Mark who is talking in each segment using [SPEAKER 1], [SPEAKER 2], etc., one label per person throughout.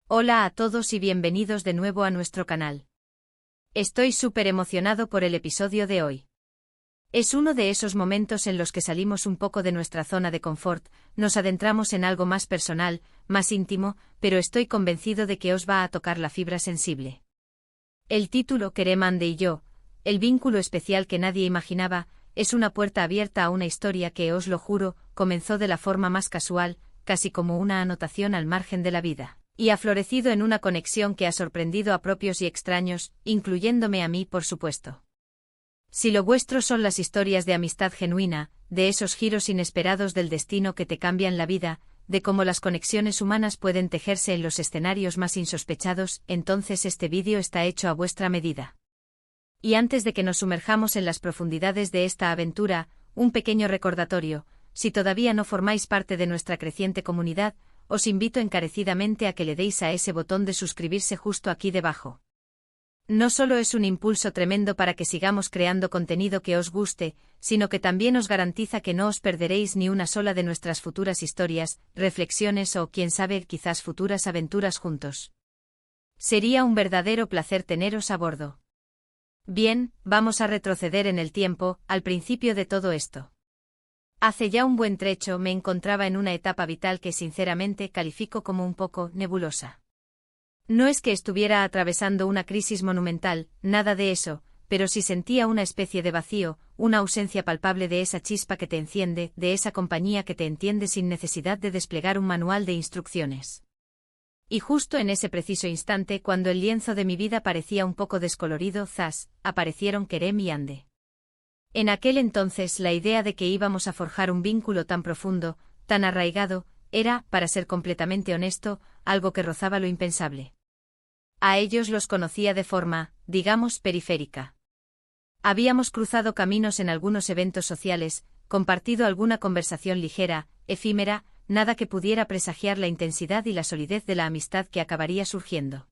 [SPEAKER 1] Hola a todos y bienvenidos de nuevo a nuestro canal. Estoy súper emocionado por el episodio de hoy. Es uno de esos momentos en los que salimos un poco de nuestra zona de confort, nos adentramos en algo más personal, más íntimo, pero estoy convencido de que os va a tocar la fibra sensible. El título Kerem Ande y yo, el vínculo especial que nadie imaginaba, es una puerta abierta a una historia que, os lo juro, comenzó de la forma más casual, casi como una anotación al margen de la vida, y ha florecido en una conexión que ha sorprendido a propios y extraños, incluyéndome a mí, por supuesto. Si lo vuestro son las historias de amistad genuina, de esos giros inesperados del destino que te cambian la vida, de cómo las conexiones humanas pueden tejerse en los escenarios más insospechados, entonces este vídeo está hecho a vuestra medida. Y antes de que nos sumerjamos en las profundidades de esta aventura, un pequeño recordatorio: si todavía no formáis parte de nuestra creciente comunidad, os invito encarecidamente a que le deis a ese botón de suscribirse justo aquí debajo. No solo es un impulso tremendo para que sigamos creando contenido que os guste, sino que también os garantiza que no os perderéis ni una sola de nuestras futuras historias, reflexiones o, quién sabe, quizás futuras aventuras juntos. Sería un verdadero placer teneros a bordo. Bien, vamos a retroceder en el tiempo, al principio de todo esto. Hace ya un buen trecho me encontraba en una etapa vital que sinceramente califico como un poco nebulosa. No es que estuviera atravesando una crisis monumental, nada de eso, pero sí sentía una especie de vacío, una ausencia palpable de esa chispa que te enciende, de esa compañía que te entiende sin necesidad de desplegar un manual de instrucciones. Y justo en ese preciso instante, cuando el lienzo de mi vida parecía un poco descolorido, ¡zas!, aparecieron Kerem y Ande. En aquel entonces la idea de que íbamos a forjar un vínculo tan profundo, tan arraigado, era, para ser completamente honesto, algo que rozaba lo impensable. A ellos los conocía de forma, digamos, periférica. Habíamos cruzado caminos en algunos eventos sociales, compartido alguna conversación ligera, efímera, nada que pudiera presagiar la intensidad y la solidez de la amistad que acabaría surgiendo.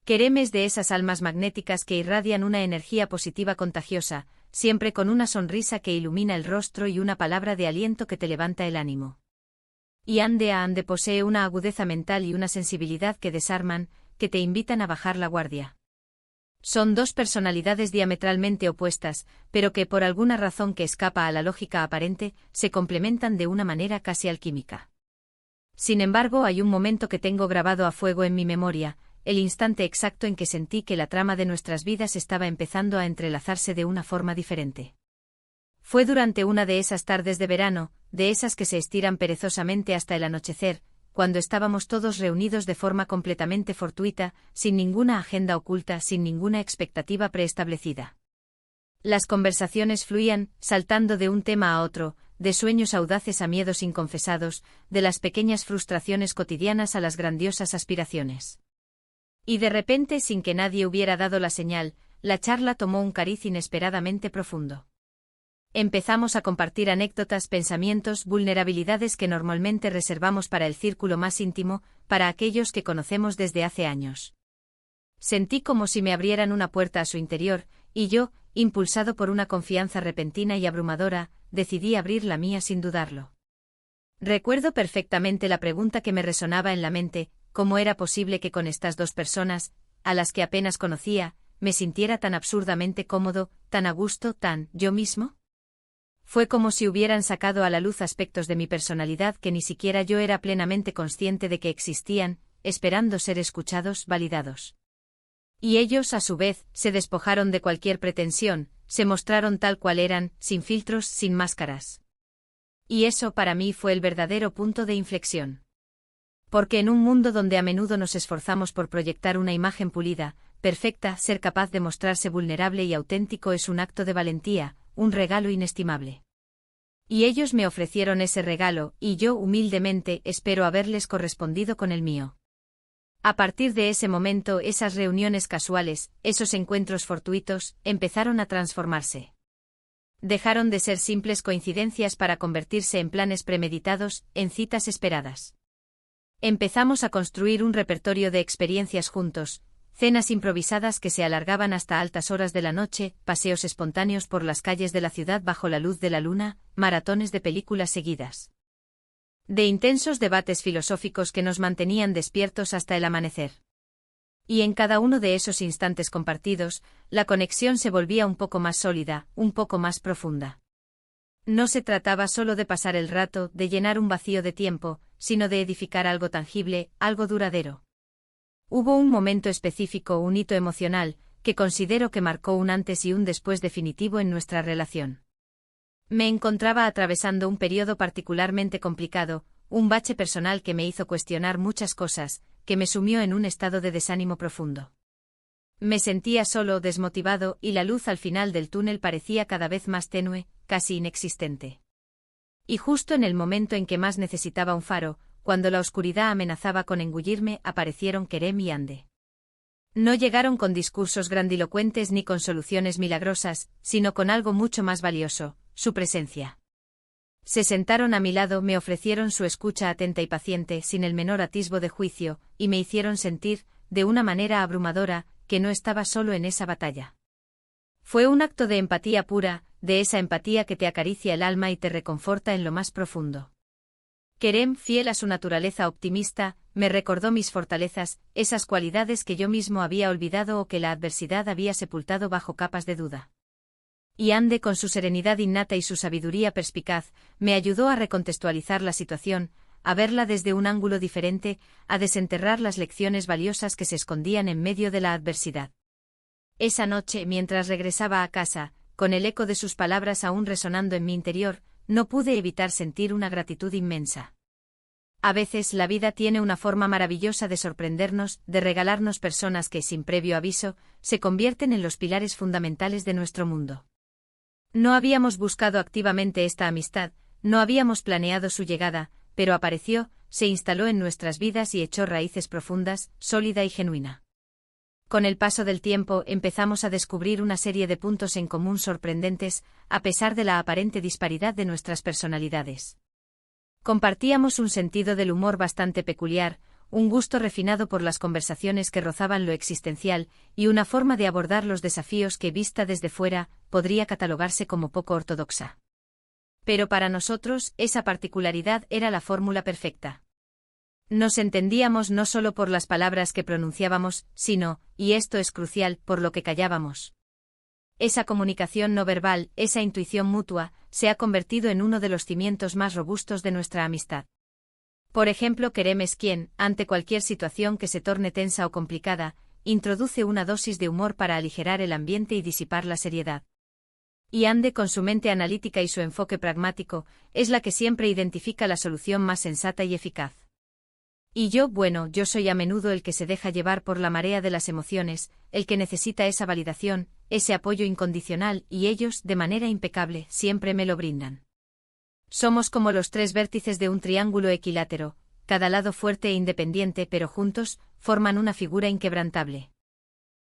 [SPEAKER 1] Kerem es de esas almas magnéticas que irradian una energía positiva contagiosa, siempre con una sonrisa que ilumina el rostro y una palabra de aliento que te levanta el ánimo. Y Ande posee una agudeza mental y una sensibilidad que desarman, que te invitan a bajar la guardia. Son dos personalidades diametralmente opuestas, pero que por alguna razón que escapa a la lógica aparente, se complementan de una manera casi alquímica. Sin embargo, hay un momento que tengo grabado a fuego en mi memoria, el instante exacto en que sentí que la trama de nuestras vidas estaba empezando a entrelazarse de una forma diferente. Fue durante una de esas tardes de verano, de esas que se estiran perezosamente hasta el anochecer, cuando estábamos todos reunidos de forma completamente fortuita, sin ninguna agenda oculta, sin ninguna expectativa preestablecida. Las conversaciones fluían, saltando de un tema a otro, de sueños audaces a miedos inconfesados, de las pequeñas frustraciones cotidianas a las grandiosas aspiraciones. Y de repente, sin que nadie hubiera dado la señal, la charla tomó un cariz inesperadamente profundo. Empezamos a compartir anécdotas, pensamientos, vulnerabilidades que normalmente reservamos para el círculo más íntimo, para aquellos que conocemos desde hace años. Sentí como si me abrieran una puerta a su interior, y yo, impulsado por una confianza repentina y abrumadora, decidí abrir la mía sin dudarlo. Recuerdo perfectamente la pregunta que me resonaba en la mente: ¿cómo era posible que con estas dos personas, a las que apenas conocía, me sintiera tan absurdamente cómodo, tan a gusto, tan yo mismo? Fue como si hubieran sacado a la luz aspectos de mi personalidad que ni siquiera yo era plenamente consciente de que existían, esperando ser escuchados, validados. Y ellos, a su vez, se despojaron de cualquier pretensión, se mostraron tal cual eran, sin filtros, sin máscaras. Y eso para mí fue el verdadero punto de inflexión. Porque en un mundo donde a menudo nos esforzamos por proyectar una imagen pulida, perfecta, ser capaz de mostrarse vulnerable y auténtico es un acto de valentía, un regalo inestimable. Y ellos me ofrecieron ese regalo, y yo humildemente espero haberles correspondido con el mío. A partir de ese momento, esas reuniones casuales, esos encuentros fortuitos, empezaron a transformarse. Dejaron de ser simples coincidencias para convertirse en planes premeditados, en citas esperadas. Empezamos a construir un repertorio de experiencias juntos, cenas improvisadas que se alargaban hasta altas horas de la noche, paseos espontáneos por las calles de la ciudad bajo la luz de la luna, maratones de películas seguidas. De intensos debates filosóficos que nos mantenían despiertos hasta el amanecer. Y en cada uno de esos instantes compartidos, la conexión se volvía un poco más sólida, un poco más profunda. No se trataba solo de pasar el rato, de llenar un vacío de tiempo, sino de edificar algo tangible, algo duradero. Hubo un momento específico, un hito emocional, que considero que marcó un antes y un después definitivo en nuestra relación. Me encontraba atravesando un periodo particularmente complicado, un bache personal que me hizo cuestionar muchas cosas, que me sumió en un estado de desánimo profundo. Me sentía solo, desmotivado, y la luz al final del túnel parecía cada vez más tenue, casi inexistente. Y justo en el momento en que más necesitaba un faro, cuando la oscuridad amenazaba con engullirme, aparecieron Kerem y Ande. No llegaron con discursos grandilocuentes ni con soluciones milagrosas, sino con algo mucho más valioso, su presencia. Se sentaron a mi lado, me ofrecieron su escucha atenta y paciente, sin el menor atisbo de juicio, y me hicieron sentir, de una manera abrumadora, que no estaba solo en esa batalla. Fue un acto de empatía pura, de esa empatía que te acaricia el alma y te reconforta en lo más profundo. Kerem, fiel a su naturaleza optimista, me recordó mis fortalezas, esas cualidades que yo mismo había olvidado o que la adversidad había sepultado bajo capas de duda. Y Ande, con su serenidad innata y su sabiduría perspicaz, me ayudó a recontextualizar la situación, a verla desde un ángulo diferente, a desenterrar las lecciones valiosas que se escondían en medio de la adversidad. Esa noche, mientras regresaba a casa, con el eco de sus palabras aún resonando en mi interior, no pude evitar sentir una gratitud inmensa. A veces la vida tiene una forma maravillosa de sorprendernos, de regalarnos personas que, sin previo aviso, se convierten en los pilares fundamentales de nuestro mundo. No habíamos buscado activamente esta amistad, no habíamos planeado su llegada, pero apareció, se instaló en nuestras vidas y echó raíces profundas, sólida y genuina. Con el paso del tiempo empezamos a descubrir una serie de puntos en común sorprendentes, a pesar de la aparente disparidad de nuestras personalidades. Compartíamos un sentido del humor bastante peculiar, un gusto refinado por las conversaciones que rozaban lo existencial, y una forma de abordar los desafíos que, vista desde fuera, podría catalogarse como poco ortodoxa. Pero para nosotros, esa particularidad era la fórmula perfecta. Nos entendíamos no solo por las palabras que pronunciábamos, sino, y esto es crucial, por lo que callábamos. Esa comunicación no verbal, esa intuición mutua, se ha convertido en uno de los cimientos más robustos de nuestra amistad. Por ejemplo, Kerem es quien, ante cualquier situación que se torne tensa o complicada, introduce una dosis de humor para aligerar el ambiente y disipar la seriedad. Y Ande, con su mente analítica y su enfoque pragmático, es la que siempre identifica la solución más sensata y eficaz. Y yo soy a menudo el que se deja llevar por la marea de las emociones, el que necesita esa validación, ese apoyo incondicional, y ellos, de manera impecable, siempre me lo brindan. Somos como los tres vértices de un triángulo equilátero, cada lado fuerte e independiente, pero juntos, forman una figura inquebrantable.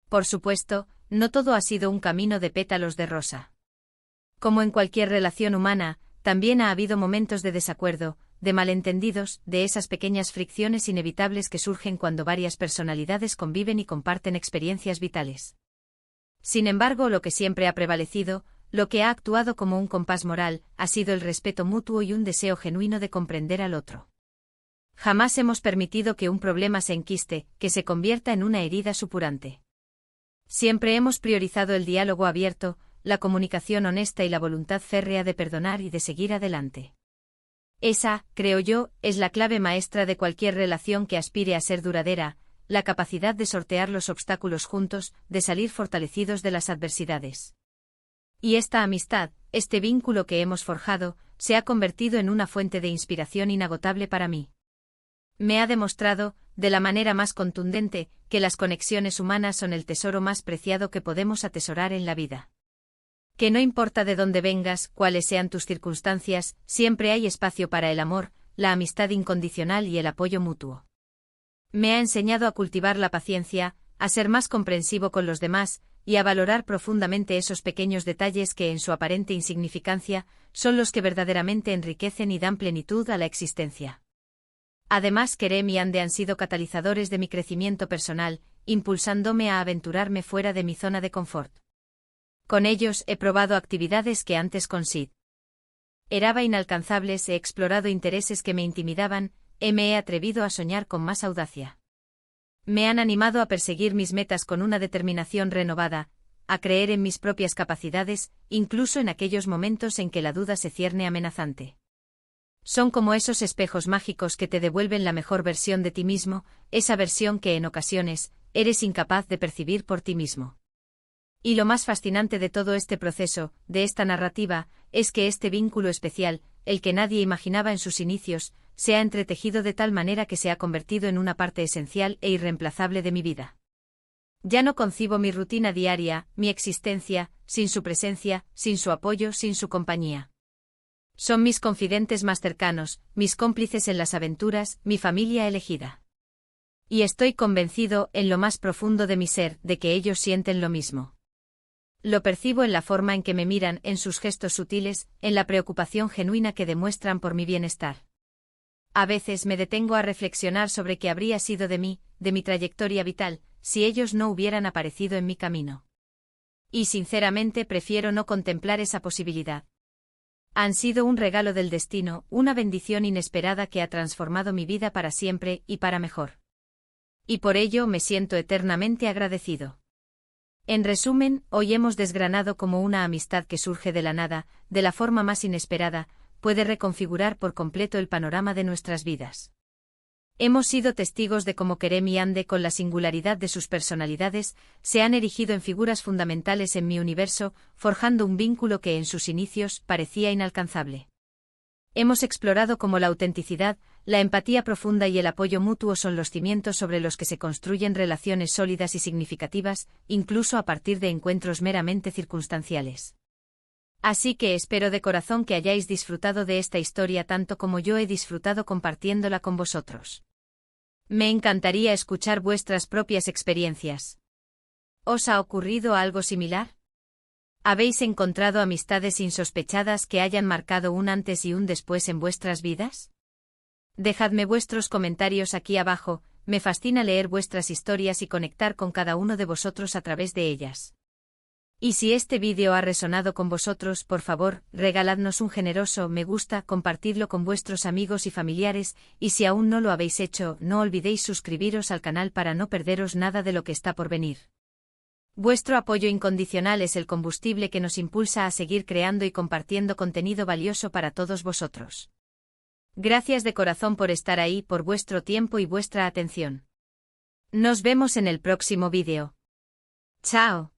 [SPEAKER 1] Por supuesto, no todo ha sido un camino de pétalos de rosa. Como en cualquier relación humana, también ha habido momentos de desacuerdo, de malentendidos, de esas pequeñas fricciones inevitables que surgen cuando varias personalidades conviven y comparten experiencias vitales. Sin embargo, lo que siempre ha prevalecido, lo que ha actuado como un compás moral, ha sido el respeto mutuo y un deseo genuino de comprender al otro. Jamás hemos permitido que un problema se enquiste, que se convierta en una herida supurante. Siempre hemos priorizado el diálogo abierto, la comunicación honesta y la voluntad férrea de perdonar y de seguir adelante. Esa, creo yo, es la clave maestra de cualquier relación que aspire a ser duradera, la capacidad de sortear los obstáculos juntos, de salir fortalecidos de las adversidades. Y esta amistad, este vínculo que hemos forjado, se ha convertido en una fuente de inspiración inagotable para mí. Me ha demostrado, de la manera más contundente, que las conexiones humanas son el tesoro más preciado que podemos atesorar en la vida. Que no importa de dónde vengas, cuáles sean tus circunstancias, siempre hay espacio para el amor, la amistad incondicional y el apoyo mutuo. Me ha enseñado a cultivar la paciencia, a ser más comprensivo con los demás, y a valorar profundamente esos pequeños detalles que, en su aparente insignificancia, son los que verdaderamente enriquecen y dan plenitud a la existencia. Además, Kerem y Ande han sido catalizadores de mi crecimiento personal, impulsándome a aventurarme fuera de mi zona de confort. Con ellos he probado actividades que antes con Sid Eraba inalcanzables, he explorado intereses que me intimidaban, me he atrevido a soñar con más audacia. Me han animado a perseguir mis metas con una determinación renovada, a creer en mis propias capacidades, incluso en aquellos momentos en que la duda se cierne amenazante. Son como esos espejos mágicos que te devuelven la mejor versión de ti mismo, esa versión que en ocasiones eres incapaz de percibir por ti mismo. Y lo más fascinante de todo este proceso, de esta narrativa, es que este vínculo especial, el que nadie imaginaba en sus inicios, se ha entretejido de tal manera que se ha convertido en una parte esencial e irreemplazable de mi vida. Ya no concibo mi rutina diaria, mi existencia, sin su presencia, sin su apoyo, sin su compañía. Son mis confidentes más cercanos, mis cómplices en las aventuras, mi familia elegida. Y estoy convencido, en lo más profundo de mi ser, de que ellos sienten lo mismo. Lo percibo en la forma en que me miran, en sus gestos sutiles, en la preocupación genuina que demuestran por mi bienestar. A veces me detengo a reflexionar sobre qué habría sido de mí, de mi trayectoria vital, si ellos no hubieran aparecido en mi camino. Y sinceramente prefiero no contemplar esa posibilidad. Han sido un regalo del destino, una bendición inesperada que ha transformado mi vida para siempre y para mejor. Y por ello me siento eternamente agradecido. En resumen, hoy hemos desgranado cómo una amistad que surge de la nada, de la forma más inesperada, puede reconfigurar por completo el panorama de nuestras vidas. Hemos sido testigos de cómo Kerem y Ande, con la singularidad de sus personalidades, se han erigido en figuras fundamentales en mi universo, forjando un vínculo que en sus inicios parecía inalcanzable. Hemos explorado cómo la autenticidad, la empatía profunda y el apoyo mutuo son los cimientos sobre los que se construyen relaciones sólidas y significativas, incluso a partir de encuentros meramente circunstanciales. Así que espero de corazón que hayáis disfrutado de esta historia tanto como yo he disfrutado compartiéndola con vosotros. Me encantaría escuchar vuestras propias experiencias. ¿Os ha ocurrido algo similar? ¿Habéis encontrado amistades insospechadas que hayan marcado un antes y un después en vuestras vidas? Dejadme vuestros comentarios aquí abajo, me fascina leer vuestras historias y conectar con cada uno de vosotros a través de ellas. Y si este vídeo ha resonado con vosotros, por favor, regaladnos un generoso me gusta, compartidlo con vuestros amigos y familiares, y si aún no lo habéis hecho, no olvidéis suscribiros al canal para no perderos nada de lo que está por venir. Vuestro apoyo incondicional es el combustible que nos impulsa a seguir creando y compartiendo contenido valioso para todos vosotros. Gracias de corazón por estar ahí, por vuestro tiempo y vuestra atención. Nos vemos en el próximo vídeo. ¡Chao!